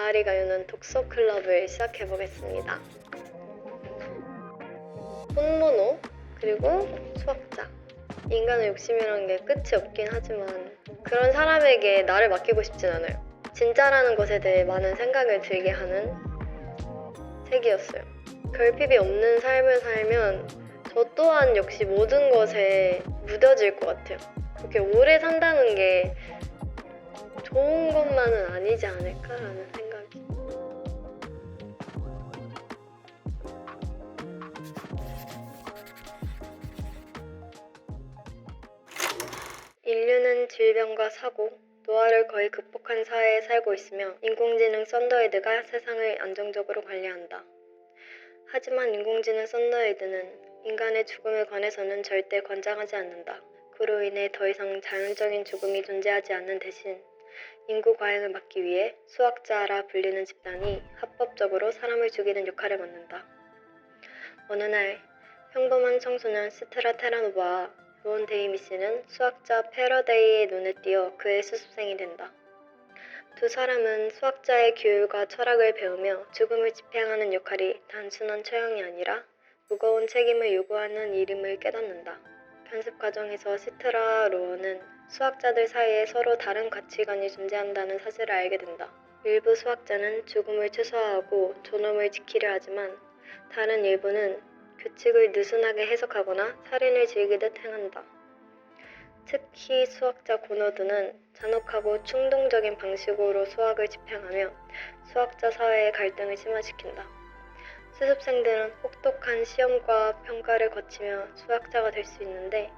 가을이가 여는 독서 클럽을 시작해보겠습니다. 혼모노, 그리고 수학자. 인간의 욕심이라는 게 끝이 없긴 하지만 그런 사람에게 나를 맡기고 싶진 않아요. 진짜라는 것에 대해 많은 생각을 들게 하는 책이었어요. 결핍이 없는 삶을 살면 저 또한 역시 모든 것에 무뎌질 것 같아요. 그렇게 오래 산다는 게 좋은 것만은 아니지 않을까라는 생각이. 인류는 질병과 사고, 노화를 거의 극복한 사회에 살고 있으며 인공지능 썬더헤드가 세상을 안정적으로 관리한다. 하지만 인공지능 썬더헤드는 인간의 죽음에 관해서는 절대 권장하지 않는다. 그로 인해 더 이상 자연적인 죽음이 존재하지 않는 대신 인구 과잉을 막기 위해 수학자라 불리는 집단이 합법적으로 사람을 죽이는 역할을 맡는다. 어느 날 평범한 청소년 스트라 테라노바와 로온 데이미스는 수학자 패러데이의 눈에 띄어 그의 수습생이 된다. 두 사람은 수학자의 규율과 철학을 배우며 죽음을 집행하는 역할이 단순한 처형이 아니라 무거운 책임을 요구하는 일임을 깨닫는다. 편습 과정에서 시트라 로어는 수학자들 사이에 서로 다른 가치관이 존재한다는 사실을 알게 된다. 일부 수학자는 죽음을 최소화하고 존엄을 지키려 하지만 다른 일부는 규칙을 느슨하게 해석하거나 살인을 즐기듯 행한다. 특히 수학자 고너드는 잔혹하고 충동적인 방식으로 수학을 집행하며 수학자 사회의 갈등을 심화시킨다. 수습생들은 혹독한 시험과 평가를 거치며 수학자가 될 수 있는데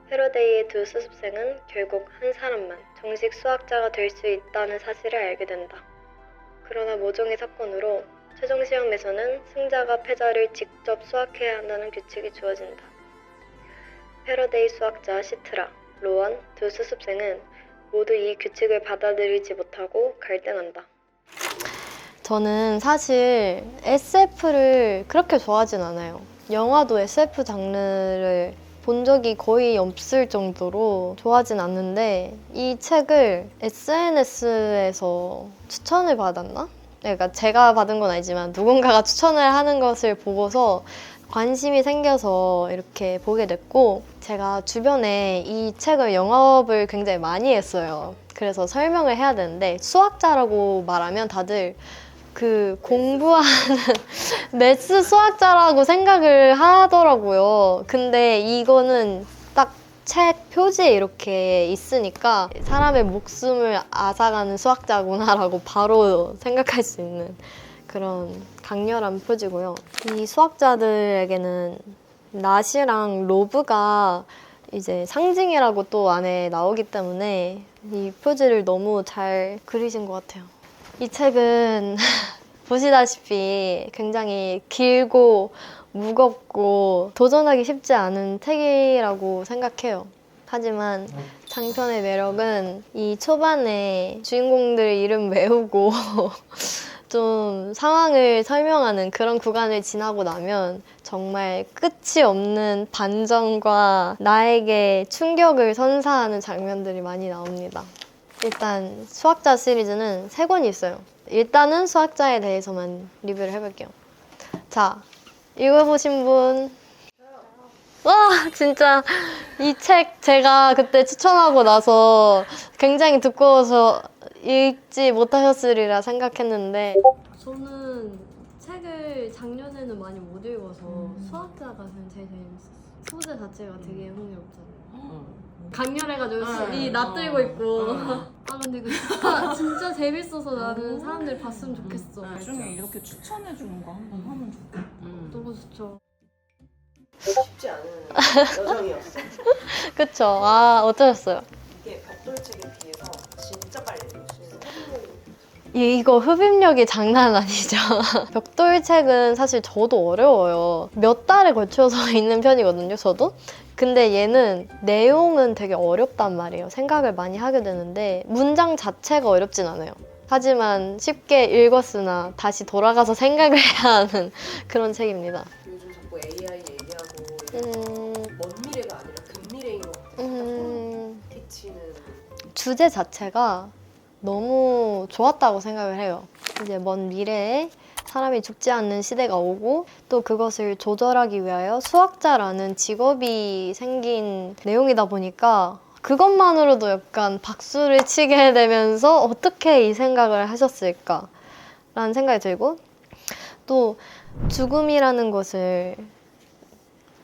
패러데이의 두 수습생은 결국 한 사람만 정식 수학자가 될 수 있다는 사실을 알게 된다. 그러나 모종의 사건으로 최종 시험에서는 승자가 패자를 직접 수학해야 한다는 규칙이 주어진다. 패러데이 수학자 시트라, 로원 두 수습생은 모두 이 규칙을 받아들이지 못하고 갈등한다. 저는 사실 SF를 그렇게 좋아하진 않아요. 영화도 SF 장르를 본 적이 거의 없을 정도로 좋아하진 않는데 이 책을 SNS에서 추천을 받았나? 그러니까 제가 받은 건 아니지만 누군가가 추천을 하는 것을 보고서 관심이 생겨서 이렇게 보게 됐고 제가 주변에 이 책을 영업을 굉장히 많이 했어요. 그래서 설명을 해야 되는데 수학자라고 말하면 다들 그 공부하는 매스 수학자라고 생각을 하더라고요. 근데 이거는 딱 책 표지에 이렇게 있으니까 사람의 목숨을 앗아가는 수학자구나라고 바로 생각할 수 있는 그런 강렬한 표지고요. 이 수학자들에게는 낫이랑 로브가 이제 상징이라고 또 안에 나오기 때문에 이 표지를 너무 잘 그리신 것 같아요. 이 책은 보시다시피 굉장히 길고 무겁고 도전하기 쉽지 않은 책이라고 생각해요. 하지만 장편의 매력은 이 초반에 주인공들 이름 외우고 좀 상황을 설명하는 그런 구간을 지나고 나면 정말 끝이 없는 반전과 나에게 충격을 선사하는 장면들이 많이 나옵니다. 일단 수학자 시리즈는 3권이 있어요. 일단은 수학자에 대해서만 리뷰를 해볼게요. 자, 읽어보신 분? 와, 진짜 이 책 제가 그때 추천하고 나서 굉장히 두꺼워서 읽지 못하셨으리라 생각했는데 저는 책을 작년에는 많이 못 읽어서 수학자가 저는 제일 재밌었어요. 소재 자체가 되게 흥미롭잖아요. 강렬해가지고 이 낯들고 있고 근데 그 진짜 재밌어서 나는 사람들이 봤으면 좋겠어. 나중에 이렇게 추천해주는 거 한번 하면 좋겠다. 너무 좋죠. 쉽지 않은 여정이었어. 그쵸. 아, 어떠셨어요? 이게 벽돌책에 비해서 진짜 빨리 읽을 수 있는 이거 흡입력이 장난 아니죠. 벽돌책은 사실 저도 어려워요. 몇 달에 걸쳐서 읽는 편이거든요, 저도. 근데 얘는 내용은 되게 어렵단 말이에요. 생각을 많이 하게 되는데 문장 자체가 어렵진 않아요. 하지만 쉽게 읽었으나 다시 돌아가서 생각을 해야 하는 그런 책입니다. 요즘 자꾸 AI 얘기하고 먼 미래가 아니라 근미래인 것 같아요. 티치는 주제 자체가 너무 좋았다고 생각을 해요. 이제 먼 미래에 사람이 죽지 않는 시대가 오고 또 그것을 조절하기 위하여 수학자라는 직업이 생긴 내용이다 보니까 그것만으로도 약간 박수를 치게 되면서 어떻게 이 생각을 하셨을까라는 생각이 들고 또 죽음이라는 것을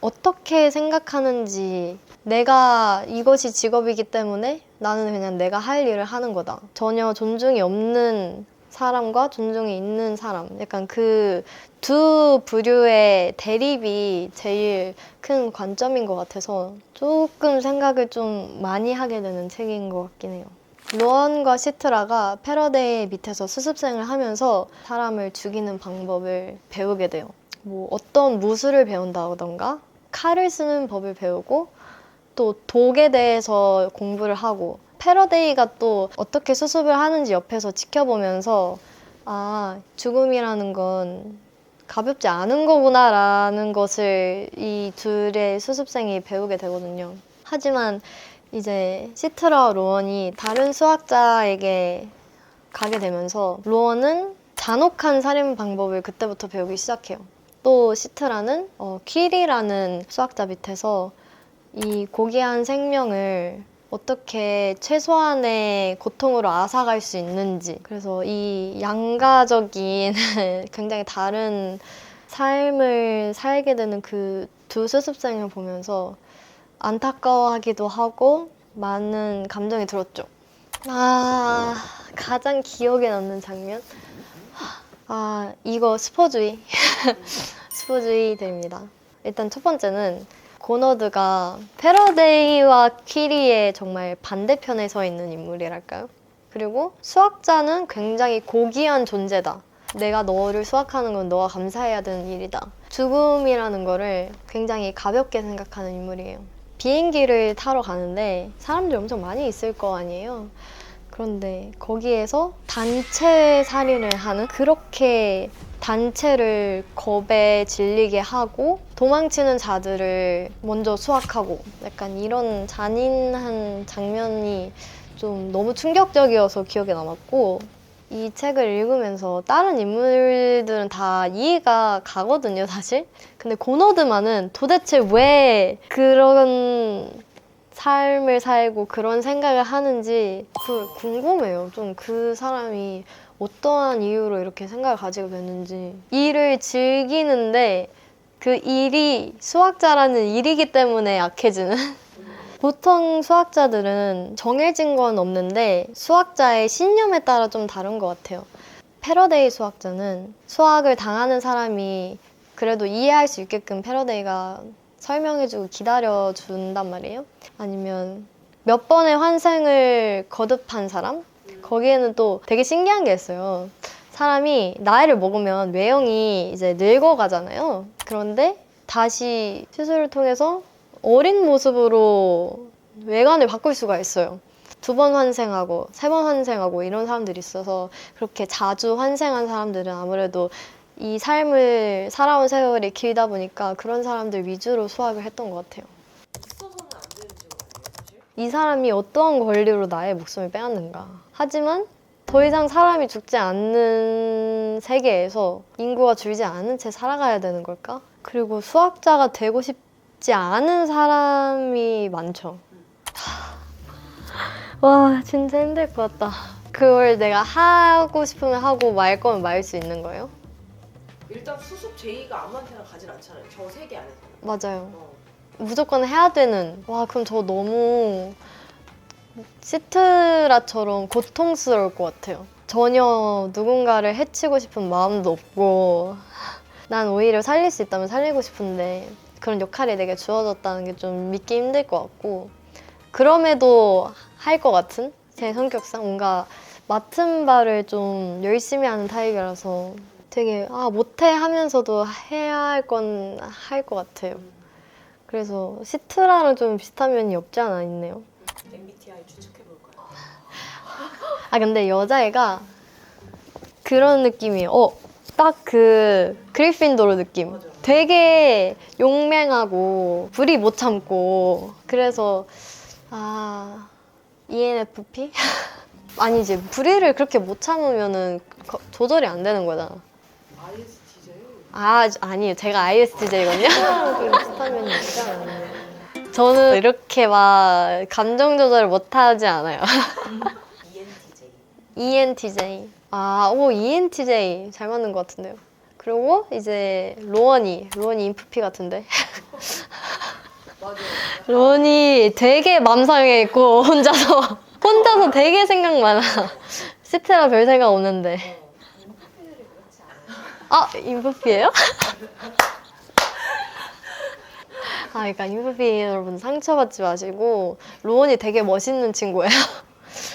어떻게 생각하는지 내가 이것이 직업이기 때문에 나는 그냥 내가 할 일을 하는 거다. 전혀 존중이 없는 사람과 존중이 있는 사람. 약간 그 두 부류의 대립이 제일 큰 관점인 것 같아서 조금 생각을 좀 많이 하게 되는 책인 것 같긴 해요. 로언과 시트라가 패러데이 밑에서 수습생을 하면서 사람을 죽이는 방법을 배우게 돼요. 뭐 어떤 무술을 배운다던가 칼을 쓰는 법을 배우고 또 독에 대해서 공부를 하고 패러데이가 또 어떻게 수습을 하는지 옆에서 지켜보면서 아, 죽음이라는 건 가볍지 않은 거구나 라는 것을 이 둘의 수습생이 배우게 되거든요. 하지만 이제 시트라와 로언이 다른 수학자에게 가게 되면서 로언은 잔혹한 살인 방법을 그때부터 배우기 시작해요. 또 시트라는 퀴리라는 수학자 밑에서 이 고귀한 생명을 어떻게 최소한의 고통으로 앗아갈 수 있는지 그래서 이 양가적인 굉장히 다른 삶을 살게 되는 그 두 수습생을 보면서 안타까워하기도 하고 많은 감정이 들었죠. 가장 기억에 남는 장면? 이거 스포주의. 스포주의들입니다. 일단 첫 번째는 고너드가 패러데이와 퀴리의 정말 반대편에 서 있는 인물이랄까요? 그리고 수학자는 굉장히 고귀한 존재다. 내가 너를 수학하는 건 너가 감사해야 되는 일이다. 죽음이라는 거를 굉장히 가볍게 생각하는 인물이에요. 비행기를 타러 가는데 사람들이 엄청 많이 있을 거 아니에요. 그런데 거기에서 단체 살인을 하는 그렇게 단체를 겁에 질리게 하고 도망치는 자들을 먼저 수확하고 약간 이런 잔인한 장면이 좀 너무 충격적이어서 기억에 남았고 이 책을 읽으면서 다른 인물들은 다 이해가 가거든요, 사실. 근데 고너드만은 도대체 왜 그런 삶을 살고 그런 생각을 하는지 궁금해요. 좀 그 사람이 어떠한 이유로 이렇게 생각을 가지게 됐는지. 일을 즐기는데 그 일이 수학자라는 일이기 때문에 약해지는? 보통 수학자들은 정해진 건 없는데 수학자의 신념에 따라 좀 다른 것 같아요. 패러데이 수학자는 수학을 당하는 사람이 그래도 이해할 수 있게끔 패러데이가 설명해주고 기다려준단 말이에요. 아니면 몇 번의 환생을 거듭한 사람? 거기에는 또 되게 신기한 게 있어요. 사람이 나이를 먹으면 외형이 이제 늙어가잖아요. 그런데 다시 시술을 통해서 어린 모습으로 외관을 바꿀 수가 있어요. 2번 환생하고 3번 환생하고 이런 사람들이 있어서 그렇게 자주 환생한 사람들은 아무래도 이 삶을 살아온 세월이 길다 보니까 그런 사람들 위주로 수학을 했던 것 같아요. 있어서는 안 되는 직업 아니에요, 사실? 이 사람이 어떠한 권리로 나의 목숨을 빼앗는가. 하지만 더 이상 사람이 죽지 않는 세계에서 인구가 줄지 않은 채 살아가야 되는 걸까? 그리고 수학자가 되고 싶지 않은 사람이 많죠. 와, 진짜 힘들 것 같다. 그걸 내가 하고 싶으면 하고 말 거면 말 수 있는 거예요? 일단 수습 제의가 아무한테나 가진 않잖아요. 저 세계 안에서. 맞아요. 무조건 해야 되는. 와, 그럼 저 너무 시트라처럼 고통스러울 것 같아요. 전혀 누군가를 해치고 싶은 마음도 없고 난 오히려 살릴 수 있다면 살리고 싶은데 그런 역할이 내게 주어졌다는 게 좀 믿기 힘들 것 같고 그럼에도 할 것 같은 제 성격상 뭔가 맡은 바를 좀 열심히 하는 타입이라서 되게 못해 하면서도 해야 할 건 할 것 같아요. 그래서 시트라랑 좀 비슷한 면이 없지 않아 있네요. MBTI 추측해볼까요? 근데 여자애가 그런 느낌이에요. 딱 그 그리핀도르 느낌. 맞아. 되게 용맹하고 불이 못 참고 그래서 ENFP? 아니지, 불의를 그렇게 못 참으면은 조절이 안 되는 거잖아. ISTJ? 아니에요. 제가 ISTJ거든요. 비슷한 면이 있죠. 저는 이렇게 막 감정 조절을 못 하지 않아요. ENTJ. ENTJ. 오, ENTJ. 잘 맞는 것 같은데요. 그리고 이제 로원이 인프피 같은데. 맞아. 로원이 되게 맘상에 있고, 혼자서 되게 생각 많아. 시트라 별 생각 없는데. 인프피들이 그렇지 않아요. 인프피예요? 그러니까 인프피 여러분 상처받지 마시고 로원이 되게 멋있는 친구예요.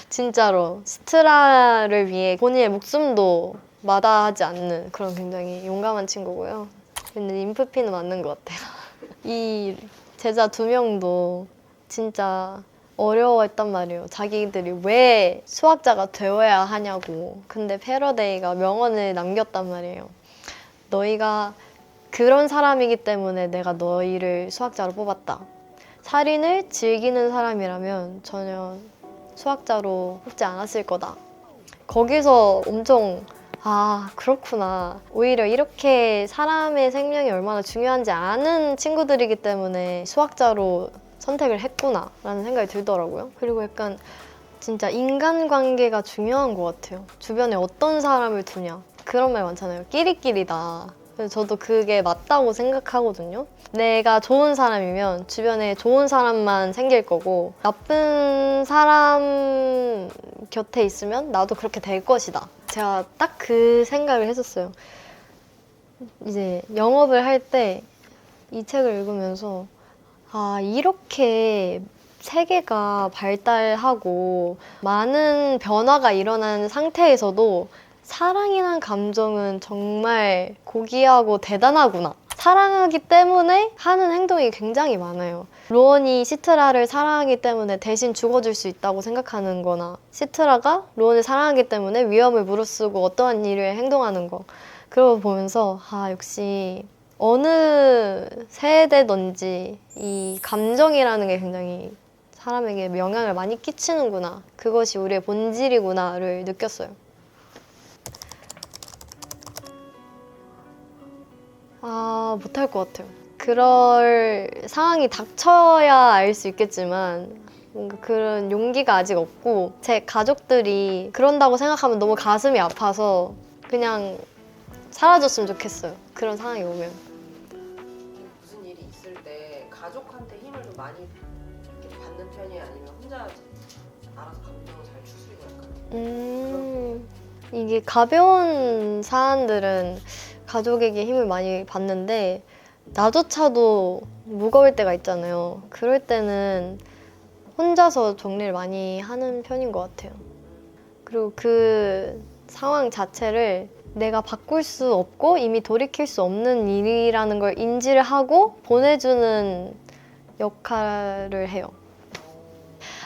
진짜로 스트라를 위해 본인의 목숨도 마다하지 않는 그런 굉장히 용감한 친구고요. 근데 인프피는 맞는 것 같아요. 이 제자 2명도 진짜 어려워했단 말이에요. 자기들이 왜 수학자가 되어야 하냐고. 근데 패러데이가 명언을 남겼단 말이에요. 너희가 그런 사람이기 때문에 내가 너희를 수학자로 뽑았다. 살인을 즐기는 사람이라면 전혀 수학자로 뽑지 않았을 거다. 거기서 엄청 그렇구나. 오히려 이렇게 사람의 생명이 얼마나 중요한지 아는 친구들이기 때문에 수학자로 선택을 했구나 라는 생각이 들더라고요. 그리고 약간 진짜 인간관계가 중요한 것 같아요. 주변에 어떤 사람을 두냐. 그런 말 많잖아요. 끼리끼리다. 그래서 저도 그게 맞다고 생각하거든요. 내가 좋은 사람이면 주변에 좋은 사람만 생길 거고 나쁜 사람 곁에 있으면 나도 그렇게 될 것이다. 제가 딱 그 생각을 했었어요. 이제 영업을 할 때 이 책을 읽으면서 이렇게 세계가 발달하고 많은 변화가 일어난 상태에서도 사랑이란 감정은 정말 고귀하고 대단하구나. 사랑하기 때문에 하는 행동이 굉장히 많아요. 로원이 시트라를 사랑하기 때문에 대신 죽어줄 수 있다고 생각하는 거나 시트라가 로원을 사랑하기 때문에 위험을 무릅쓰고 어떠한 일을 행동하는 거. 그걸 보면서 역시 어느 세대든지 이 감정이라는 게 굉장히 사람에게 영향을 많이 끼치는구나. 그것이 우리의 본질이구나를 느꼈어요. 못할 것 같아요. 그럴 상황이 닥쳐야 알 수 있겠지만 뭔가 그런 용기가 아직 없고 제 가족들이 그런다고 생각하면 너무 가슴이 아파서 그냥 사라졌으면 좋겠어요. 그런 상황이 오면. 무슨 일이 있을 때 가족한테 힘을 좀 많이 이렇게 받는 편이 아니면 혼자 알아서 감정을 잘 추스리고 약간 이게 가벼운 사안들은 가족에게 힘을 많이 받는데 나조차도 무거울 때가 있잖아요. 그럴 때는 혼자서 정리를 많이 하는 편인 것 같아요. 그리고 그 상황 자체를 내가 바꿀 수 없고 이미 돌이킬 수 없는 일이라는 걸 인지를 하고 보내주는 역할을 해요.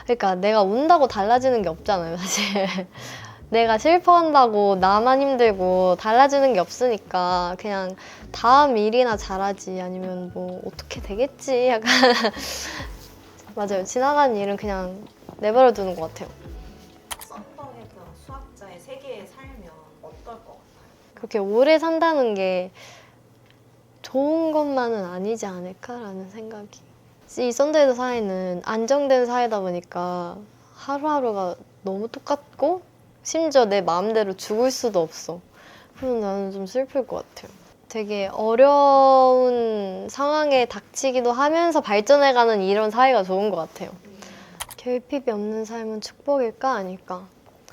그러니까 내가 운다고 달라지는 게 없잖아요, 사실. 내가 슬퍼한다고 나만 힘들고 달라지는 게 없으니까 그냥 다음 일이나 잘하지 아니면 뭐 어떻게 되겠지 약간 맞아요. 지나가는 일은 그냥 내버려 두는 것 같아요. 썬더헤드 수학자의 세계에 살면 어떨 것 같아요? 그렇게 오래 산다는 게 좋은 것만은 아니지 않을까라는 생각이. 이 썬더헤드 사회는 안정된 사회다 보니까 하루하루가 너무 똑같고 심지어 내 마음대로 죽을 수도 없어. 그래서 나는 좀 슬플 것 같아요. 되게 어려운 상황에 닥치기도 하면서 발전해가는 이런 사회가 좋은 것 같아요. 결핍이 없는 삶은 축복일까 아닐까?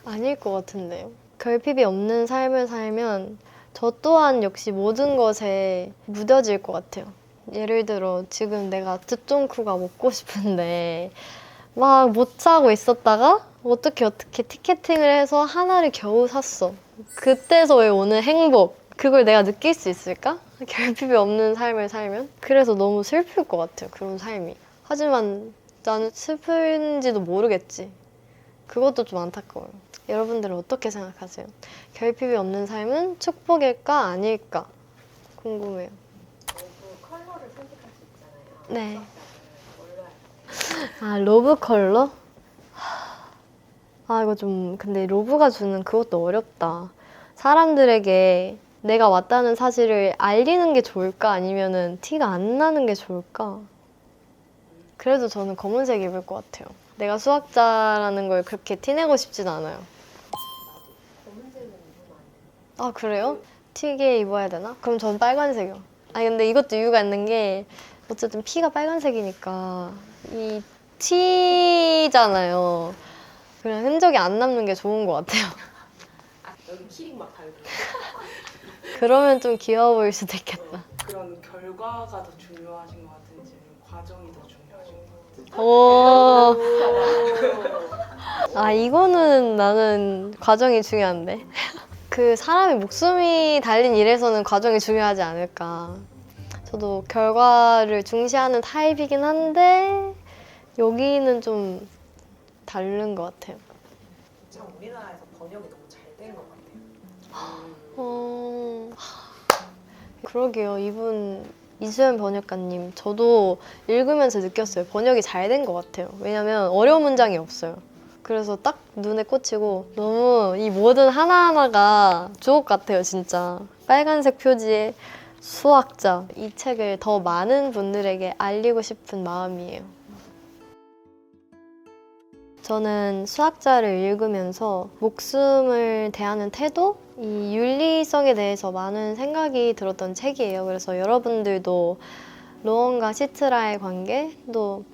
아닐 것 같은데요. 결핍이 없는 삶을 살면 저 또한 역시 모든 것에 무뎌질 것 같아요. 예를 들어 지금 내가 드쫑쿠가 먹고 싶은데 막 못 사고 있었다가 어떻게 티켓팅을 해서 하나를 겨우 샀어. 그때서의 오는 행복, 그걸 내가 느낄 수 있을까? 결핍이 없는 삶을 살면? 그래서 너무 슬플 것 같아요, 그런 삶이. 하지만 나는 슬픈지도 모르겠지. 그것도 좀 안타까워요. 여러분들은 어떻게 생각하세요? 결핍이 없는 삶은 축복일까 아닐까? 궁금해요. 그 컬러를 선택할 수 있잖아요. 네. 뭘로 할까요? 로브 컬러? 아, 이거 좀, 근데 로브가 주는 그것도 어렵다. 사람들에게 내가 왔다는 사실을 알리는 게 좋을까? 아니면은 티가 안 나는 게 좋을까? 그래도 저는 검은색 입을 것 같아요. 내가 수학자라는 걸 그렇게 티내고 싶진 않아요. 검은색은 입으면 안 돼. 아, 그래요? 튀게 입어야 되나? 그럼 전 빨간색이요. 아니, 근데 이것도 이유가 있는 게, 어쨌든 피가 빨간색이니까, 이 티잖아요. 그냥 흔적이 안 남는 게 좋은 것 같아요. 여기 키링 막 달고. 그러면 좀 귀여워 보일 수도 있겠다. 그런 결과가 더 중요하신 것 같은지 아니면 과정이 더 중요하신 것 같은지. 오. 아, 이거는 나는 과정이 중요한데. 그 사람의 목숨이 달린 일에서는 과정이 중요하지 않을까. 저도 결과를 중시하는 타입이긴 한데, 여기는 좀 다른 것 같아요. 참 우리나라에서 번역이 너무 잘 된 것 같아요. 그러게요. 이분 이수연 번역가님, 저도 읽으면서 느꼈어요. 번역이 잘 된 것 같아요. 왜냐면 어려운 문장이 없어요. 그래서 딱 눈에 꽂히고 너무 이 모든 하나하나가 주옥 같아요, 진짜. 빨간색 표지의 수학자. 이 책을 더 많은 분들에게 알리고 싶은 마음이에요. 저는 수학자를 읽으면서 목숨을 대하는 태도, 이 윤리성에 대해서 많은 생각이 들었던 책이에요. 그래서 여러분들도 로언과 시트라의 관계, 또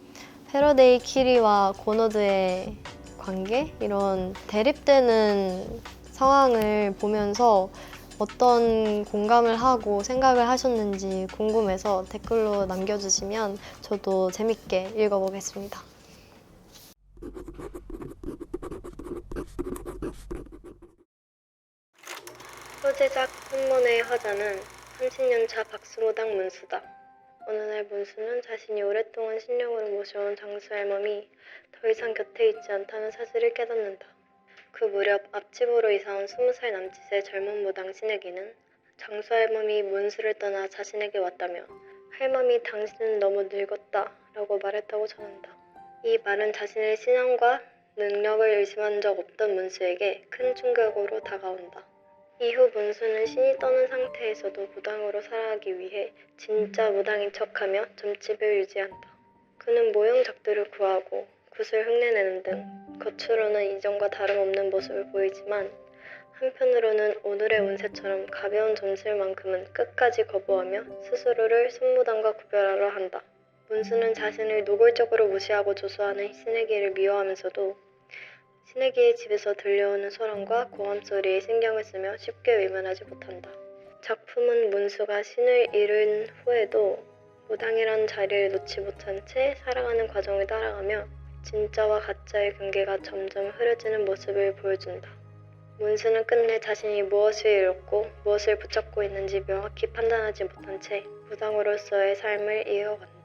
패러데이 키리와 고너드의 관계, 이런 대립되는 상황을 보면서 어떤 공감을 하고 생각을 하셨는지 궁금해서 댓글로 남겨주시면 저도 재밌게 읽어보겠습니다. 소제작 혼모네의 화자는 30년차 박수무당 문수다. 어느 날 문수는 자신이 오랫동안 신령으로 모셔온 장수 할멈이 더 이상 곁에 있지 않다는 사실을 깨닫는다. 그 무렵 앞집으로 이사온 20살 남짓의 젊은 무당 신에게는 장수 할멈이 문수를 떠나 자신에게 왔다며 할멈이 당신은 너무 늙었다 라고 말했다고 전한다. 이 말은 자신의 신앙과 능력을 의심한 적 없던 문수에게 큰 충격으로 다가온다. 이후 문수는 신이 떠난 상태에서도 무당으로 살아가기 위해 진짜 무당인 척하며 점집을 유지한다. 그는 모형작들을 구하고 굿을 흉내내는 등 겉으로는 이전과 다름없는 모습을 보이지만 한편으로는 오늘의 운세처럼 가벼운 점술만큼은 끝까지 거부하며 스스로를 손무당과 구별하려 한다. 문수는 자신을 노골적으로 무시하고 조소하는 신에게를 미워하면서도 신에게의 집에서 들려오는 소란과 고함 소리에 신경을 쓰며 쉽게 외면하지 못한다. 작품은 문수가 신을 잃은 후에도 무당이라는 자리를 놓지 못한 채 살아가는 과정을 따라가며 진짜와 가짜의 경계가 점점 흐려지는 모습을 보여준다. 문수는 끝내 자신이 무엇을 잃었고 무엇을 붙잡고 있는지 명확히 판단하지 못한 채 무당으로서의 삶을 이어간다.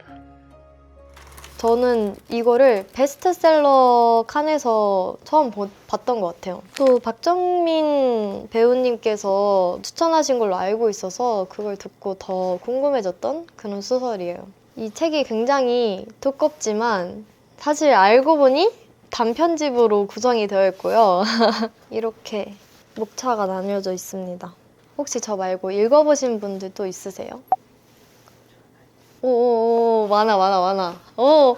저는 이거를 베스트셀러 칸에서 처음 봤던 것 같아요. 또 박정민 배우님께서 추천하신 걸로 알고 있어서 그걸 듣고 더 궁금해졌던 그런 소설이에요. 이 책이 굉장히 두껍지만 사실 알고 보니 단편집으로 구성이 되어 있고요. 이렇게 목차가 나뉘어져 있습니다. 혹시 저 말고 읽어보신 분들도 있으세요? 오, 많아. 오,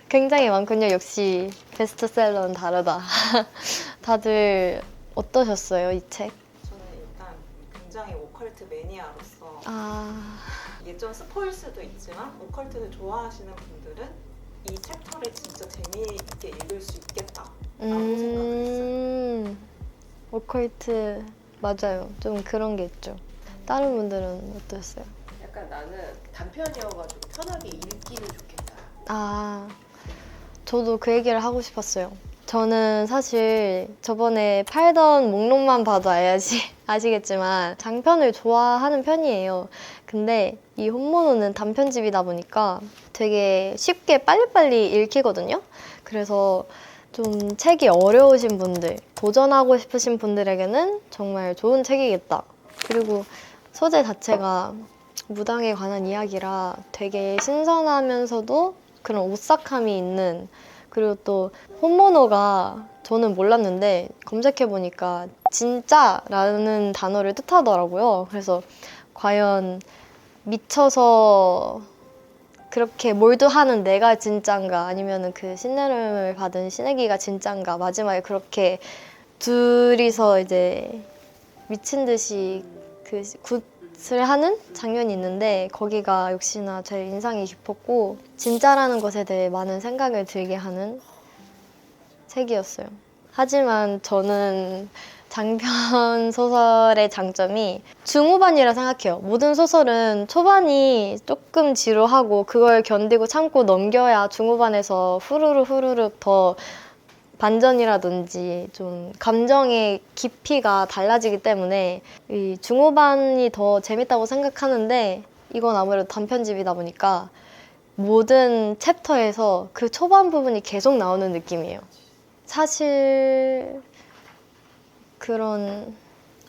굉장히 많군요. 역시 베스트셀러는 다르다. 다들 어떠셨어요, 이 책? 저는 일단 굉장히 오컬트 매니아로서 아, 이게 좀 스포일 수도 있지만 오컬트를 좋아하시는 분들은 이 챕터를 진짜 재미있게 읽을 수 있겠다라고 생각을 했어요. 오컬트 맞아요. 좀 그런 게 있죠. 다른 분들은 어떠셨어요? 약간 나는 단편이어가지고 편하게 읽기는 좋겠다. 아, 저도 그 얘기를 하고 싶었어요. 저는 사실 저번에 팔던 목록만 봐도 아시겠지만 장편을 좋아하는 편이에요. 근데 이 혼모노는 단편집이다 보니까 되게 쉽게 빨리빨리 읽히거든요. 그래서 좀 책이 어려우신 분들, 도전하고 싶으신 분들에게는 정말 좋은 책이겠다. 그리고 소재 자체가 무당에 관한 이야기라 되게 신선하면서도 그런 오싹함이 있는 그리고 또 혼모노가 저는 몰랐는데 검색해보니까 진짜라는 단어를 뜻하더라고요. 그래서 과연 미쳐서 그렇게 몰두하는 내가 진짠가 아니면 그 신내림을 받은 신내기가 진짠가 마지막에 그렇게 둘이서 이제 미친 듯이 그 굿을 하는 장면이 있는데 거기가 역시나 제일 인상이 깊었고 진짜라는 것에 대해 많은 생각을 들게 하는 책이었어요. 하지만 저는 장편 소설의 장점이 중후반이라 생각해요. 모든 소설은 초반이 조금 지루하고 그걸 견디고 참고 넘겨야 중후반에서 후루룩 더 반전이라든지 좀 감정의 깊이가 달라지기 때문에 이 중후반이 더 재밌다고 생각하는데 이건 아무래도 단편집이다 보니까 모든 챕터에서 그 초반 부분이 계속 나오는 느낌이에요. 사실 그런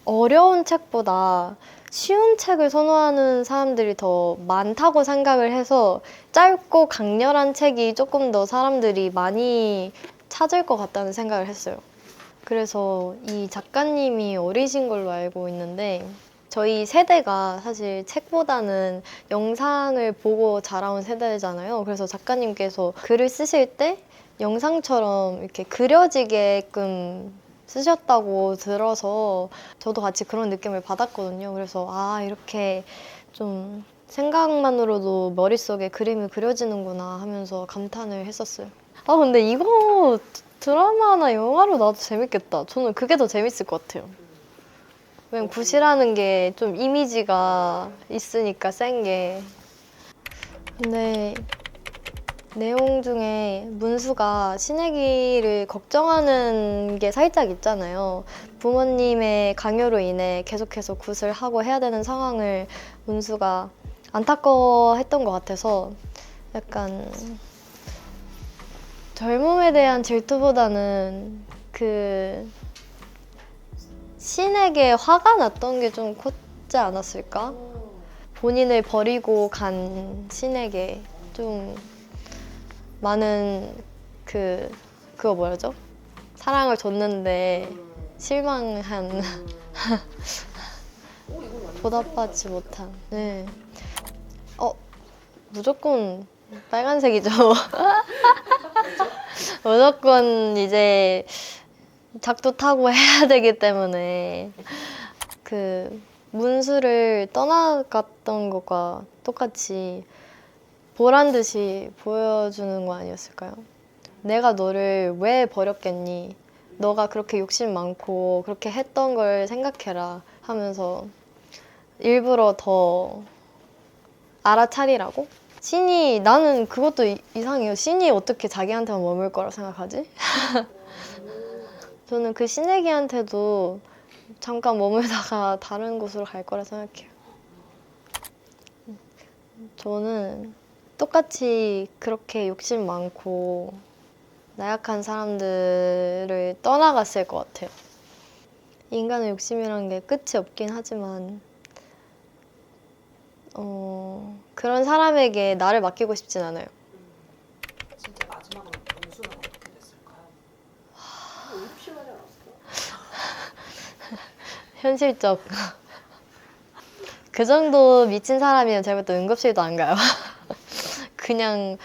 어려운 책보다 쉬운 책을 선호하는 사람들이 더 많다고 생각을 해서 짧고 강렬한 책이 조금 더 사람들이 많이 찾을 것 같다는 생각을 했어요. 그래서 이 작가님이 어리신 걸로 알고 있는데 저희 세대가 사실 책보다는 영상을 보고 자라온 세대잖아요. 그래서 작가님께서 글을 쓰실 때 영상처럼 이렇게 그려지게끔 쓰셨다고 들어서 저도 같이 그런 느낌을 받았거든요. 그래서 아, 이렇게 좀 생각만으로도 머릿속에 그림이 그려지는구나 하면서 감탄을 했었어요. 아, 근데 이거 드라마나 영화로 나도 재밌겠다. 저는 그게 더 재밌을 것 같아요. 왜냐면 굿이라는 게 좀 이미지가 있으니까 센 게. 근데 내용 중에 문수가 신혜기를 걱정하는 게 살짝 있잖아요. 부모님의 강요로 인해 계속해서 굿을 하고 해야 되는 상황을 문수가 안타까워했던 것 같아서 약간 젊음에 대한 질투보다는 그 신에게 화가 났던 게 좀 컸지 않았을까? 본인을 버리고 간 신에게 좀 많은 그거 뭐라죠? 사랑을 줬는데 실망한 보답받지 못한. 네. 무조건 빨간색이죠. 무조건 이제 작두 타고 해야 되기 때문에 그 문수를 떠나갔던 것과 똑같이 보란 듯이 보여주는 거 아니었을까요? 내가 너를 왜 버렸겠니? 너가 그렇게 욕심 많고 그렇게 했던 걸 생각해라 하면서 일부러 더 알아차리라고? 신이, 나는 그것도 이상해요. 신이 어떻게 자기한테만 머물 거라 생각하지? 저는 그 신애기한테도 잠깐 머물다가 다른 곳으로 갈 거라 생각해요. 저는 똑같이 그렇게 욕심 많고 나약한 사람들을 떠나갔을 것 같아요. 인간의 욕심이란 게 끝이 없긴 하지만 그런 사람에게 나를 맡기고 싶진 않아요. 진짜 마지막으로 문수는 어떻게 됐을까요? 의심하지 않았어? 현실적. 그 정도 미친 사람이면 제가 또 응급실도 안 가요. 그냥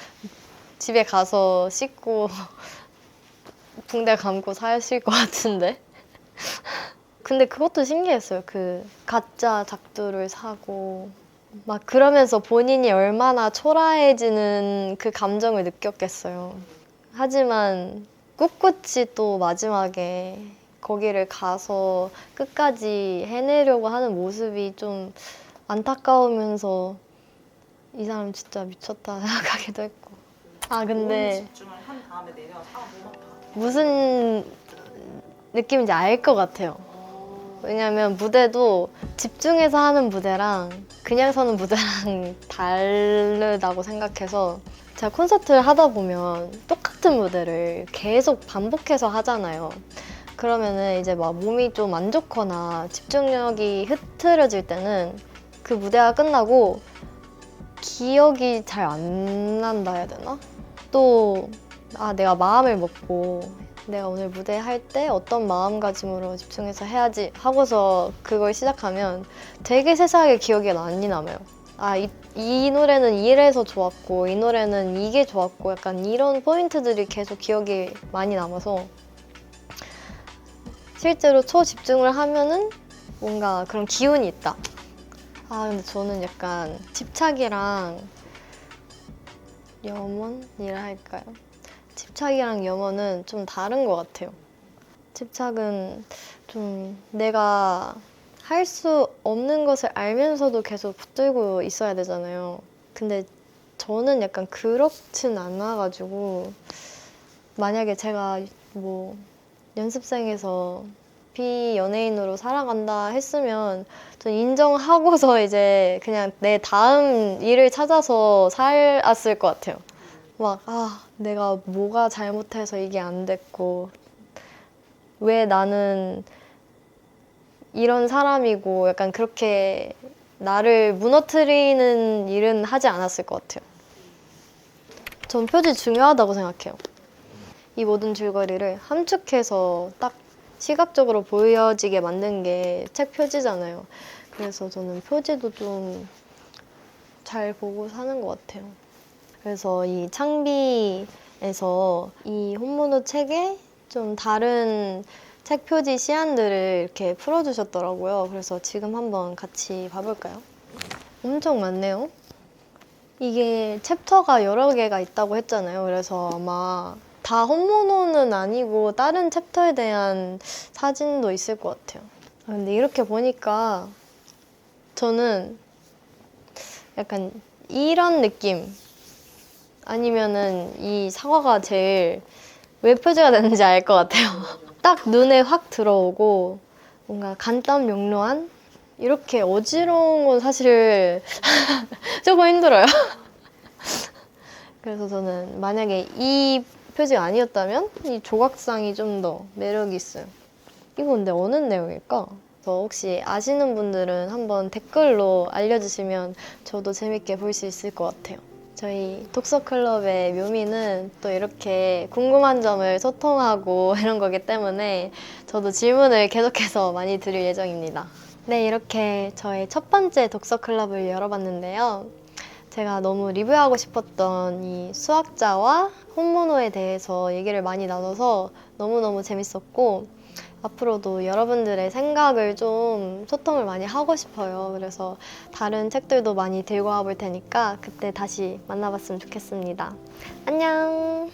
집에 가서 씻고 붕대 감고 사실 것 같은데. 근데 그것도 신기했어요. 그 가짜 작두를 사고 막 그러면서 본인이 얼마나 초라해지는 그 감정을 느꼈겠어요. 하지만 꿋꿋이 또 마지막에 거기를 가서 끝까지 해내려고 하는 모습이 좀 안타까우면서 이 사람 진짜 미쳤다 생각하기도 했고. 아, 근데 집중을 한 다음에 내려서 몸 아파. 무슨 느낌인지 알 것 같아요. 왜냐면 무대도 집중해서 하는 무대랑 그냥 서는 무대랑 다르다고 생각해서 제가 콘서트를 하다 보면 똑같은 무대를 계속 반복해서 하잖아요. 그러면은 이제 막 몸이 좀 안 좋거나 집중력이 흐트러질 때는 그 무대가 끝나고 기억이 잘 안 난다 해야 되나? 또 내가 마음을 먹고 내가 오늘 무대 할 때 어떤 마음가짐으로 집중해서 해야지 하고서 그걸 시작하면 되게 세세하게 기억이 많이 남아요. 이 노래는 이래서 좋았고 이 노래는 이게 좋았고 약간 이런 포인트들이 계속 기억이 많이 남아서 실제로 초집중을 하면은 뭔가 그런 기운이 있다. 근데 저는 약간 집착이랑 염원이라 할까요? 집착이랑 염원은 좀 다른 것 같아요. 집착은 좀 내가 할 수 없는 것을 알면서도 계속 붙들고 있어야 되잖아요. 근데 저는 약간 그렇진 않아가지고 만약에 제가 뭐 연습생에서 비연예인으로 살아간다 했으면 전 인정하고서 이제 그냥 내 다음 일을 찾아서 살았을 것 같아요. 막 내가 뭐가 잘못해서 이게 안 됐고 왜 나는 이런 사람이고 약간 그렇게 나를 무너뜨리는 일은 하지 않았을 것 같아요. 전 표지 중요하다고 생각해요. 이 모든 줄거리를 함축해서 딱 시각적으로 보여지게 만든 게 책 표지잖아요. 그래서 저는 표지도 좀 잘 보고 사는 것 같아요. 그래서 이 창비에서 이 혼모노 책에 좀 다른 책 표지 시안들을 이렇게 풀어주셨더라고요. 그래서 지금 한번 같이 봐볼까요? 엄청 많네요. 이게 챕터가 여러 개가 있다고 했잖아요. 그래서 아마 다 혼모노는 아니고 다른 챕터에 대한 사진도 있을 것 같아요. 근데 이렇게 보니까 저는 약간 이런 느낌 아니면은 이 사과가 제일 왜 표지가 됐는지 알 것 같아요. 딱 눈에 확 들어오고 뭔가 간단명료한 이렇게 어지러운 건 사실 조금 힘들어요. 그래서 저는 만약에 이 표지가 아니었다면 이 조각상이 좀 더 매력이 있어요. 이거 근데 어느 내용일까? 혹시 아시는 분들은 한번 댓글로 알려주시면 저도 재밌게 볼 수 있을 것 같아요. 저희 독서클럽의 묘미는 또 이렇게 궁금한 점을 소통하고 이런 거기 때문에 저도 질문을 계속해서 많이 드릴 예정입니다. 네, 이렇게 저의 첫 번째 독서클럽을 열어봤는데요. 제가 너무 리뷰하고 싶었던 이 수학자와 혼모노에 대해서 얘기를 많이 나눠서 너무너무 재밌었고 앞으로도 여러분들의 생각을 좀 소통을 많이 하고 싶어요. 그래서 다른 책들도 많이 들고 와볼 테니까 그때 다시 만나봤으면 좋겠습니다. 안녕!